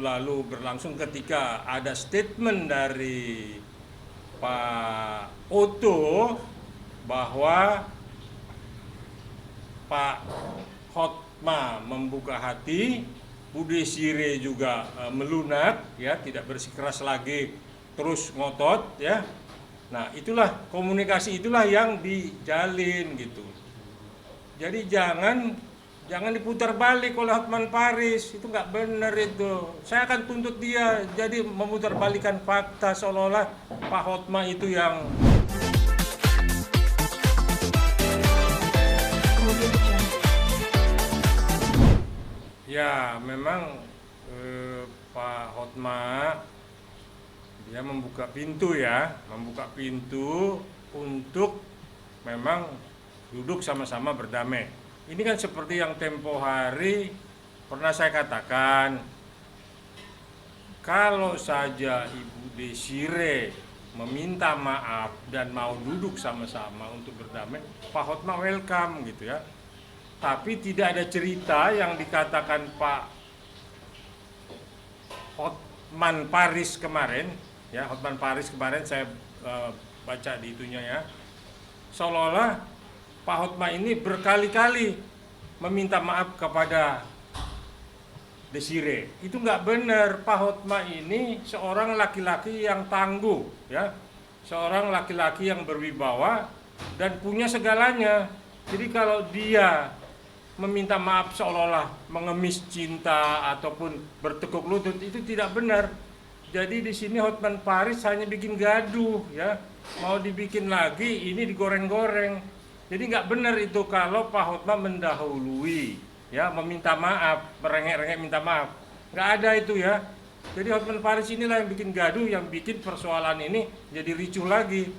lalu berlangsung ketika ada statement dari Pak Oto bahwa Pak Hotma membuka hati, Bu Desire juga melunak, ya, tidak bersikeras lagi, terus ngotot, ya. Nah, itulah komunikasi itulah yang dijalin gitu. Jadi jangan diputar balik oleh Hotman Paris, itu nggak benar itu. Saya akan tuntut dia, jadi memutar balikan fakta seolah-olah Pak Hotma itu yang ya memang Pak Hotma dia membuka pintu untuk memang duduk sama-sama berdamai. Ini kan seperti yang tempo hari pernah saya katakan, kalau saja Ibu Desire meminta maaf dan mau duduk sama-sama untuk berdamai, Pak Hotma welcome gitu ya. Tapi tidak ada cerita yang dikatakan Pak Hotman Paris kemarin, ya, Hotman Paris kemarin saya baca di itunya, ya, seolah-olah Pak Hotma ini berkali-kali meminta maaf kepada Desire. Itu nggak benar. Pak Hotma ini seorang laki-laki yang tangguh, ya, seorang laki-laki yang berwibawa dan punya segalanya. Jadi kalau dia meminta maaf seolah-olah mengemis cinta ataupun bertekuk lutut, itu tidak benar. Jadi di sini Hotman Paris hanya bikin gaduh, ya, mau dibikin lagi ini digoreng-goreng. Jadi nggak benar itu kalau Pak Hotma mendahului, ya, meminta maaf, merengek-rengek minta maaf. Nggak ada itu, ya. Jadi Hotman Paris inilah yang bikin gaduh, yang bikin persoalan ini jadi ricuh lagi.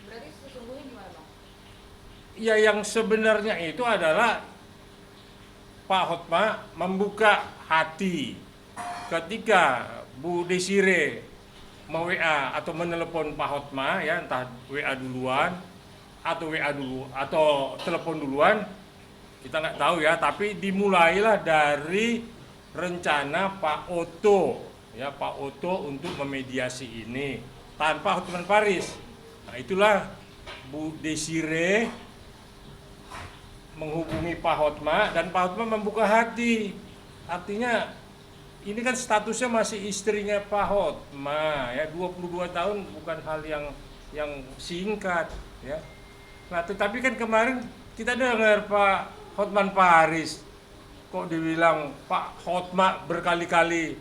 Berarti sesungguhnya gimana, Bang? Ya, yang sebenarnya itu adalah Pak Hotma membuka hati ketika Bu Desire WA atau menelepon Pak Hotma, ya, entah WA duluan atau WA dulu atau telepon duluan, kita nggak tahu, ya, tapi dimulailah dari rencana Pak Oto, ya, Pak Oto untuk memediasi ini tanpa Hotman Paris. Nah, itulah Bu Desire menghubungi Pak Hotma dan Pak Hotma membuka hati. Artinya ini kan statusnya masih istrinya Pak Hotma, ya, 22 tahun bukan hal yang singkat, ya. Nah, tetapi kan kemarin kita dengar Pak Hotman Paris kok dibilang Pak Hotma berkali-kali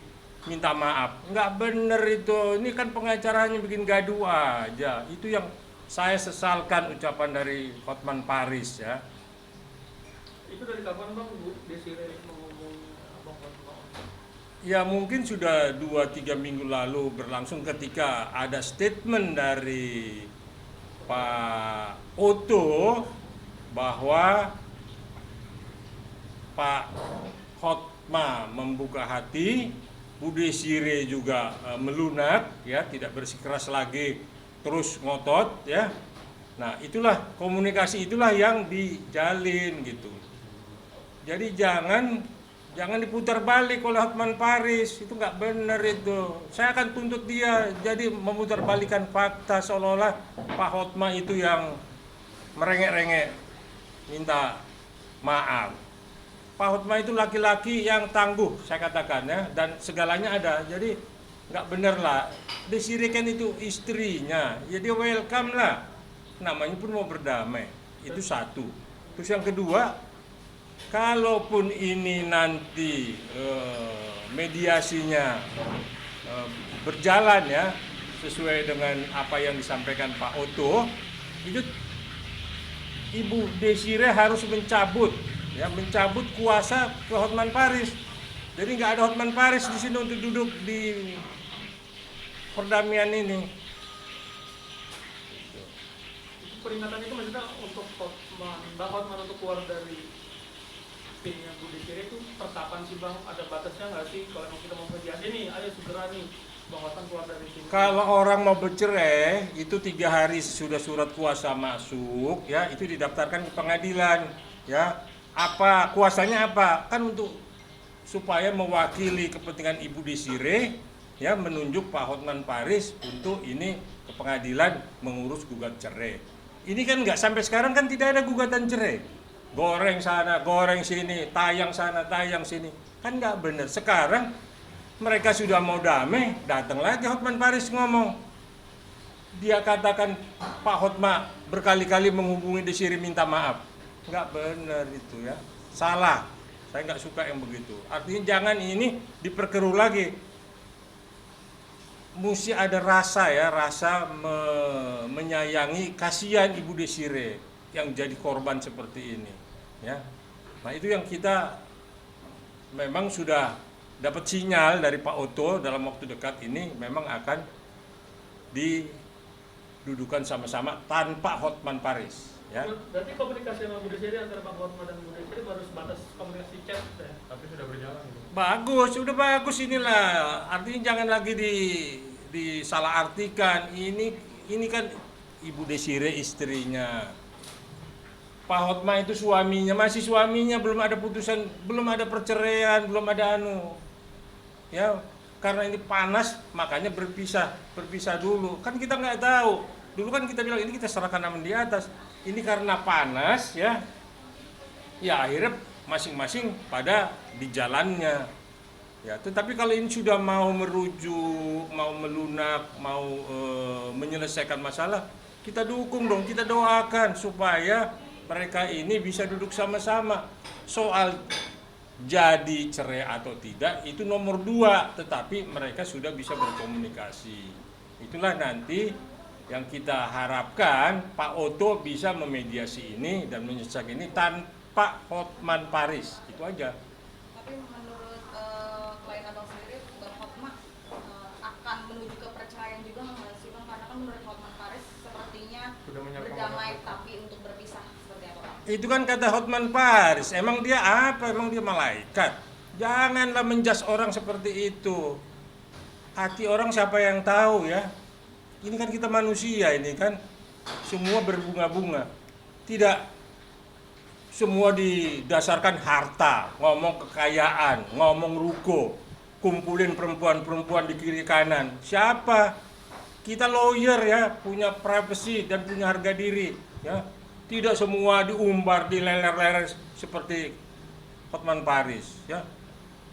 minta maaf. Nggak bener itu. Ini kan pengacaranya bikin gaduh aja. Itu yang saya sesalkan ucapan dari Hotman Paris, ya. Itu dari kapan, Bang, Bu Desire menghubungi Abang Hotma? Ya, mungkin sudah 2-3 minggu lalu berlangsung ketika ada statement dari Pak Oto bahwa Pak Hotma membuka hati, Bu Desire juga melunak, ya, tidak bersikeras lagi, terus ngotot, ya. Nah, itulah komunikasi itulah yang dijalin gitu. Jadi jangan diputar balik oleh Hotman Paris, itu nggak benar itu. Saya akan tuntut dia, jadi memutar balikan fakta seolah-olah Pak Hotma itu yang merengek-rengek minta maaf. Pak Hotma itu laki-laki yang tangguh, saya katakan, ya, dan segalanya ada. Jadi nggak benar lah. Desire kan itu istrinya, jadi welcome lah. Namanya pun mau berdamai, itu satu. Terus yang kedua, kalaupun ini nanti mediasinya berjalan, ya, sesuai dengan apa yang disampaikan Pak Oto, itu Ibu Desire harus mencabut kuasa ke Hotman Paris. Jadi nggak ada Hotman Paris di sini untuk duduk di perdamaian ini. Peringatan itu maksudnya untuk Bang Hotman untuk keluar dari timnya Bu Desire itu pertapan sih, Bang? Ada batasnya nggak sih? Kalau kita mau mediasi nih, ayo segera nih Bang Hotman keluar dari tim. Kalau orang mau bercerai itu 3 hari sudah surat kuasa masuk, ya, itu didaftarkan ke pengadilan, ya. Apa kuasanya apa? Kan untuk supaya mewakili kepentingan Ibu Desire ya menunjuk Pak Hotman Paris untuk ini ke pengadilan mengurus gugat cerai. Ini kan nggak sampai sekarang kan tidak ada gugatan cerai. Goreng sana, goreng sini, tayang sana, tayang sini. Kan nggak benar. Sekarang mereka sudah mau damai, datang lagi Hotman Paris ngomong. Dia katakan Pak Hotma berkali-kali menghubungi Desire minta maaf. Nggak benar itu ya. Salah. Saya nggak suka yang begitu. Artinya jangan ini diperkeruh lagi. Mesti ada rasa ya, menyayangi, kasihan Ibu Desire yang jadi korban seperti ini. Ya, nah itu yang kita memang sudah dapat sinyal dari Pak Oto dalam waktu dekat ini memang akan didudukan sama-sama tanpa Hotman Paris. Ya. Berarti komunikasi sama Bu Desire antara Pak Hotma dan Bu Desire baru sebatas komunikasi chat ya? Tapi sudah berjalan gitu. Bagus, udah bagus inilah. Artinya jangan lagi disalahartikan. Ini kan Ibu Desire istrinya. Pak Hotma itu suaminya, masih suaminya, belum ada putusan, belum ada perceraian, belum ada anu. Ya, karena ini panas makanya berpisah dulu. Kan kita nggak tahu. Dulu kan kita bilang ini kita serahkan aman di atas. Ini karena panas ya. Ya akhirnya masing-masing pada di jalannya. Ya, tetapi kalau ini sudah mau merujuk, mau melunak, mau menyelesaikan masalah, kita dukung dong, kita doakan supaya mereka ini bisa duduk sama-sama. Soal jadi cerai atau tidak itu nomor 2, tetapi mereka sudah bisa berkomunikasi. Itulah nanti yang kita harapkan Pak Oto bisa memediasi ini dan menyelesaikan ini tanpa Hotman Paris. Itu aja. Tapi menurut klien abang sendiri, Bang Hotma akan menuju ke perceraian juga nggak sih Bang? Karena kan menurut Hotman Paris sepertinya Sudah menyiapkan berdamai masalah. tapi untuk berpisah seperti apa Bang? Itu kan kata Hotman Paris. Emang dia apa? Emang dia malaikat? Janganlah menjas orang seperti itu. Hati orang siapa yang tahu ya? Ini kan kita manusia ini kan. Semua berbunga-bunga. Tidak semua didasarkan harta, ngomong kekayaan, ngomong ruko, kumpulin perempuan-perempuan di kiri kanan. Siapa? Kita lawyer ya, punya privacy dan punya harga diri ya. Tidak semua diumbar, dileler-leler seperti Hotman Paris ya.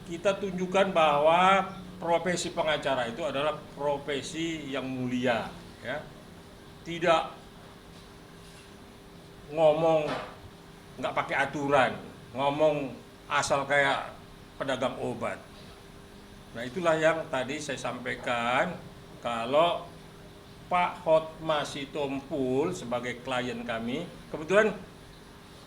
Kita tunjukkan bahwa profesi pengacara itu adalah profesi yang mulia ya. Tidak ngomong nggak pakai aturan, ngomong asal kayak pedagang obat. Nah itulah yang tadi saya sampaikan, kalau Pak Hotma Sitompul sebagai klien kami, kebetulan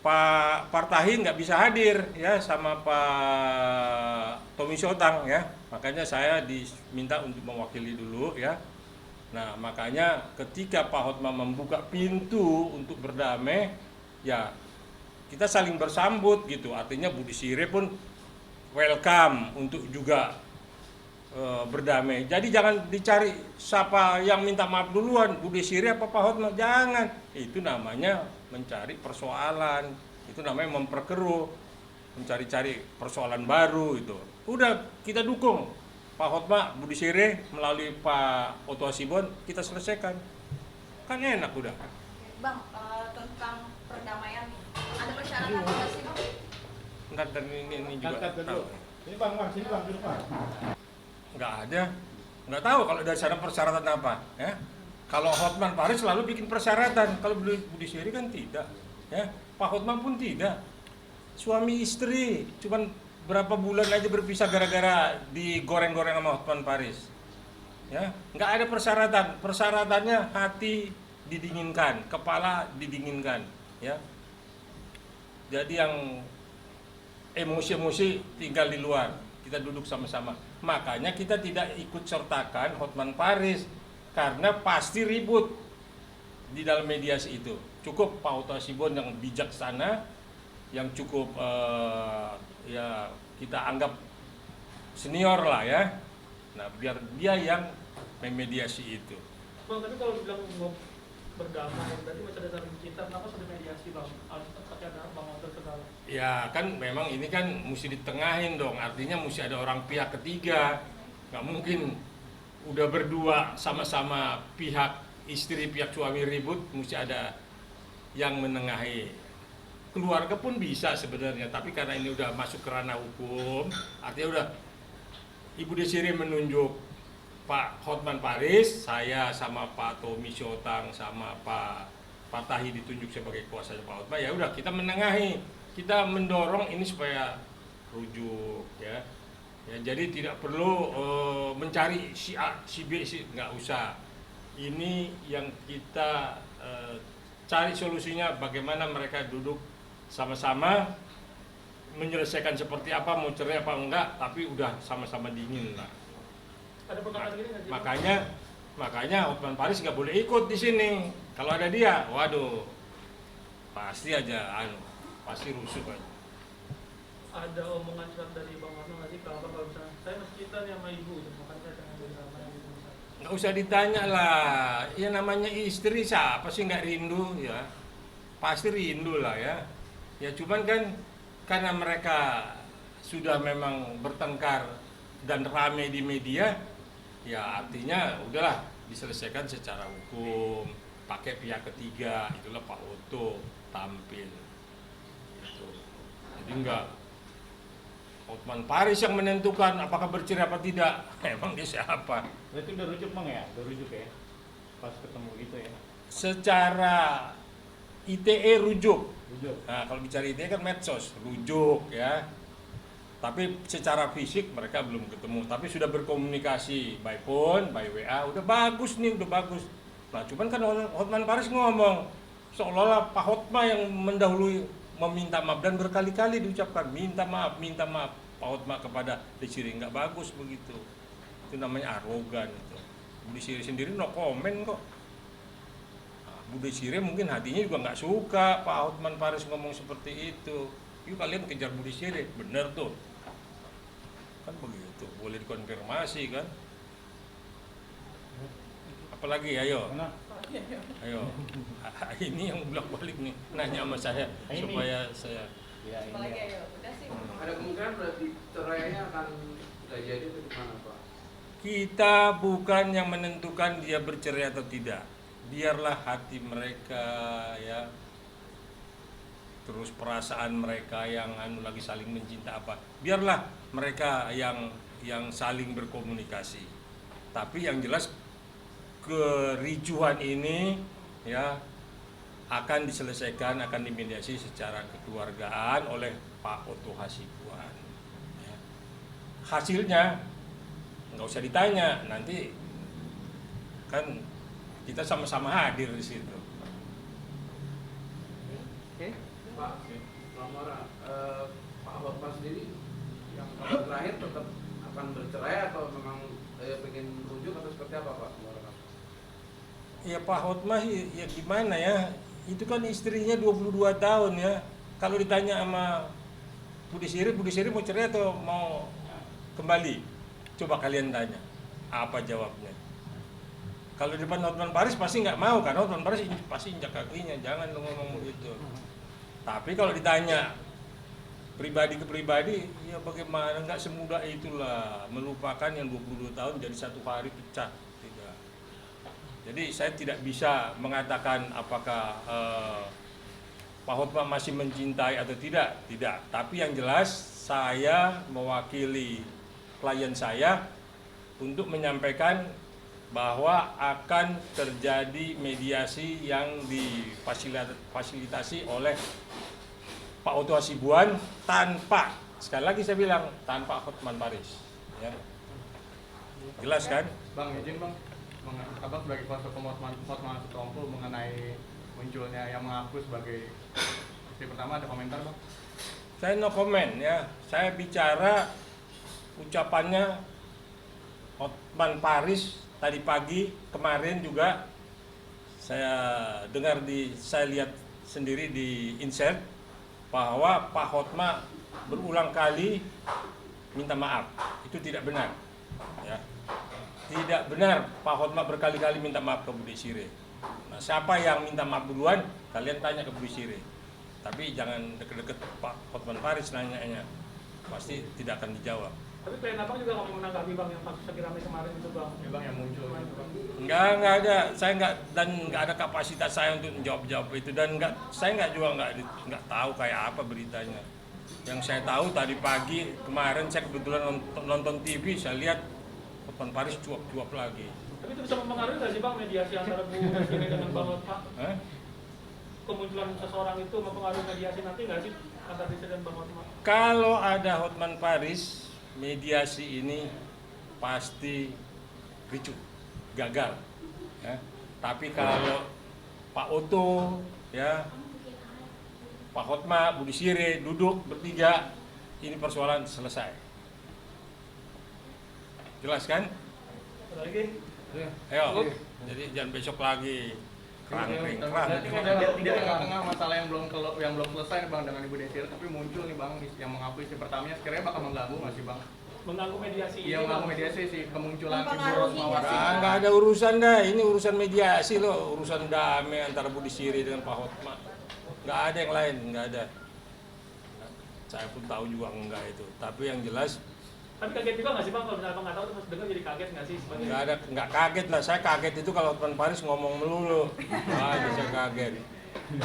Pak Partahi nggak bisa hadir ya sama Pak Tommy Syotang ya, makanya saya diminta untuk mewakili dulu ya. Nah makanya ketika Pak Hotma membuka pintu untuk berdamai, ya kita saling bersambut gitu. Artinya Bu Desire pun welcome untuk juga berdamai. Jadi jangan dicari siapa yang minta maaf duluan, Bu Desire apa Pak Hotma, jangan. Itu namanya mencari persoalan, itu namanya memperkeruh, mencari-cari persoalan baru itu. Udah kita dukung Pak Hotma, Bu Desire melalui Pak Oto Hasibuan kita selesaikan. Kan enak udah. Bang, tentang perdamaian ada persyaratan apa sih Bang? Ntar dan ini juga Angkat dulu. tahu. Ini bang, sini bang, duduk bang. Nggak ada, nggak tahu kalau dari sana persyaratan apa ya. Kalau Hotman Paris selalu bikin persyaratan, kalau Bu Desire kan tidak ya. Pak Hotman pun tidak. Suami istri cuman berapa bulan aja berpisah gara-gara digoreng-goreng sama Hotman Paris ya. Nggak ada persyaratan, persyaratannya hati didinginkan, kepala didinginkan ya. Jadi yang emosi-emosi tinggal di luar, kita duduk sama-sama. Makanya kita tidak ikut sertakan Hotman Paris karena pasti ribut di dalam mediasi itu. Cukup Pak Oto Hasibuan yang bijaksana, yang cukup ya kita anggap senior lah ya. Nah biar dia yang memediasi itu. Bang, tapi kalau bilang berdamai, berarti masih ada saling cinta, kenapa sudah mediasi bang? Harus pakai ada bang Walter segala. Ya kan memang ini kan mesti ditengahin dong, artinya mesti ada orang pihak ketiga. Nggak mungkin udah berdua sama-sama pihak istri pihak suami ribut, mesti ada yang menengahi. Keluarga pun bisa sebenarnya, tapi karena ini udah masuk ke ranah hukum, artinya udah Ibu Desiree menunjuk Pak Hotman Paris, saya sama Pak Tommy Syotang sama Pak Tahi ditunjuk sebagai kuasa Pak Hotman, ya udah kita menengahi, kita mendorong ini supaya rujuk ya. Ya, jadi tidak perlu mencari si A, si B, si nggak usah. Ini yang kita cari solusinya bagaimana mereka duduk sama-sama menyelesaikan seperti apa, mau cerai apa enggak, tapi udah sama-sama dingin lah. Ada perkataan gini nggak sih? Makanya Hotman Paris nggak boleh ikut di sini. Kalau ada dia, waduh, pasti aja pasti rusuh aja. Ada omongan curhat dari Bang Warno nggak sih kalau misalnya saya masih cinta nih sama ibu, gitu, makanya saya pengen jadi sama ibu. Nggak usah ditanya lah, ya namanya istri siapa sih nggak rindu ya, pasti rindu lah ya. Ya cuman kan karena mereka sudah memang bertengkar dan rame di media, ya artinya udahlah diselesaikan secara hukum, pakai pihak ketiga, itulah Pak Oto tampil. Gitu. Jadi enggak Hotman Paris yang menentukan apakah bercerai apa tidak. Emang dia siapa? Berarti udah rujuk bang ya? Udah rujuk ya? Pas ketemu gitu ya? Secara ITE rujuk. Rujuk. Nah, kalau bicara ITE kan medsos, rujuk ya. Tapi secara fisik mereka belum ketemu, tapi sudah berkomunikasi by phone, by WA, udah bagus nih, udah bagus. Nah, cuman kan Hotman Paris ngomong seolah-olah Pak Hotma yang mendahului meminta maaf dan berkali-kali diucapkan minta maaf Pak Hotma kepada Desiree, nggak bagus begitu. Itu namanya arogan itu. Bu Desiree sendiri no komen kok. Bu Desiree mungkin hatinya juga nggak suka Pak Hotman Paris ngomong seperti itu. Yuk kalian kejar Bu Desiree, bener tuh. Kan begitu, boleh dikonfirmasi kan. Apalagi ayo. Mana? Ayo. Ini yang bolak-balik nih nanya sama saya Ini. supaya saya Ya ini Apalagi ya. ayo, udah sih. Ada kemungkinan berarti cerainya akan nggak jadi atau gimana Pak? kita bukan yang menentukan dia bercerai atau tidak. Biarlah hati mereka ya, terus perasaan mereka yang lagi saling mencinta apa, biarlah mereka yang saling berkomunikasi. Tapi yang jelas kericuhan ini ya akan diselesaikan, akan dimediasi secara kekeluargaan oleh Pak Oto Hasibuan. Ya. Hasilnya nggak usah ditanya, nanti kan kita sama-sama hadir di situ. Oke. Pak, Mora, Pak Hotman sendiri yang kabar terakhir tetap akan bercerai atau memang pengen rujuk atau seperti apa Pak? Ya Pak Hotma ya gimana ya, itu kan istrinya 22 tahun ya. Kalau ditanya sama Bu Desiree mau cerai atau mau kembali? Coba kalian tanya, apa jawabnya? Kalau di depan Hotman Paris pasti nggak mau, karena Hotman Paris pasti injak kakinya, jangan lu ngomong begitu. Tapi kalau ditanya pribadi ke pribadi, ya bagaimana, nggak semudah itulah melupakan yang 22 tahun jadi satu hari pecah. Tidak. Jadi saya tidak bisa mengatakan apakah Pak Hotma masih mencintai atau tidak. Tidak. Tapi yang jelas saya mewakili klien saya untuk menyampaikan bahwa akan terjadi mediasi yang difasilitasi oleh Pak Oto Hasibuan tanpa, sekali lagi saya bilang, tanpa Hotman Paris. Ya. Jelas kan? Bang izin bang, abang sebagai kuasa hukum Hotman Sitompul mengenai munculnya yang mengaku sebagai istri pertama, ada komentar bang? Saya no comment ya. Saya bicara ucapannya Hotman Paris tadi pagi, kemarin juga saya dengar saya lihat sendiri di insert bahwa Pak Hotma berulang kali minta maaf. Itu tidak benar. Ya. Tidak benar Pak Hotma berkali-kali minta maaf ke Bu Desiree. Nah, siapa yang minta maaf duluan, kalian tanya ke Budi Siré. Tapi jangan deket-deket Pak Hotman Paris nanyanya, pasti tidak akan dijawab. Tapi klien abang juga nggak mau menanggapi bang yang kasus Sakit Rame kemarin itu bang. Ya bang yang muncul gitu bang. Nggak ada, saya nggak ada kapasitas saya untuk menjawab itu, dan saya nggak tahu kayak apa beritanya. Yang saya tahu tadi pagi kemarin saya kebetulan nonton TV, saya lihat Hotman Paris cuap-cuap lagi. Tapi itu bisa mempengaruhi nggak sih bang mediasi antara Bu Siré dengan Bang Hotma? Kemunculan seseorang itu mempengaruhi mediasi nanti nggak sih antara Siré dan Bang Hotma? Kalau ada Hotman Paris, mediasi ini pasti ricuh, gagal. Ya. Tapi kalau Pak Oto, ya, Pak Hotma, Budi Siré duduk bertiga, ini persoalan selesai. Jelas kan? Ada lagi? Ayo, jadi jangan besok lagi kerang-kerang. Di tengah-tengah masalah yang belum selesai nih bang dengan Ibu Desir, tapi muncul nih bang yang mengaku istri pertamanya, sekiranya bakal mengganggu nggak sih bang? Mengganggu mediasi. Iya mengganggu mediasi sih, kemunculan Ibu Mempengaruhi Rosmawati. Nggak ada urusan dah, ini urusan mediasi loh, urusan damai antara Budi Siré dengan Pak Hotma. Nggak ada yang lain, nggak ada. Saya pun tahu juga enggak itu. Tapi yang jelas Tapi kaget juga nggak sih bang kalau misalnya abang nggak tahu terus dengar jadi kaget nggak sih? nggak kaget lah. Saya kaget itu kalau Hotman Paris ngomong melulu. Wah, saya kaget.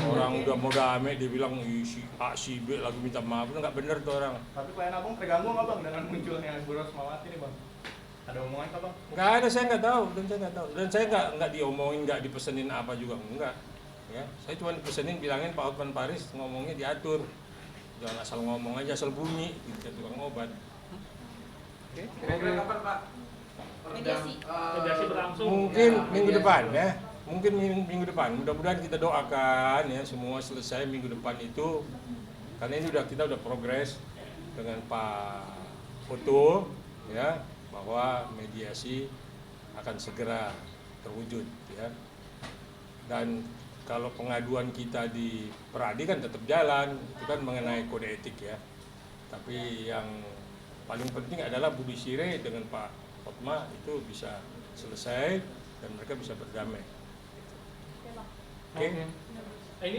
Orang udah mau damai, dia bilang si A, si B lagi minta maaf, itu nggak bener tuh orang. Tapi klien abang terganggu nggak bang dengan munculnya Ibu Rosmawati nih bang? Ada omongan apa bang? Nggak ada, saya nggak tahu, dan saya nggak diomongin, nggak dipesenin apa juga, enggak. Ya, saya cuma dipesenin bilangin Pak Hotman Paris ngomongnya diatur, jangan asal ngomong aja, asal bunyi, gitu tukang obat. Kira-kira kapan Pak? Mediasi. Mediasi berlangsung. Mungkin Ya, minggu mediasi. depan ya, mungkin minggu depan. Mudah-mudahan kita doakan ya semua selesai minggu depan itu, karena ini kita udah progres dengan Pak Oto ya, bahwa mediasi akan segera terwujud ya. Dan kalau pengaduan kita di Peradi kan tetap jalan, itu kan mengenai kode etik ya. Tapi yang paling penting adalah Budi Siré dengan Pak Hotma itu bisa selesai dan mereka bisa berdamai. Oke? Ini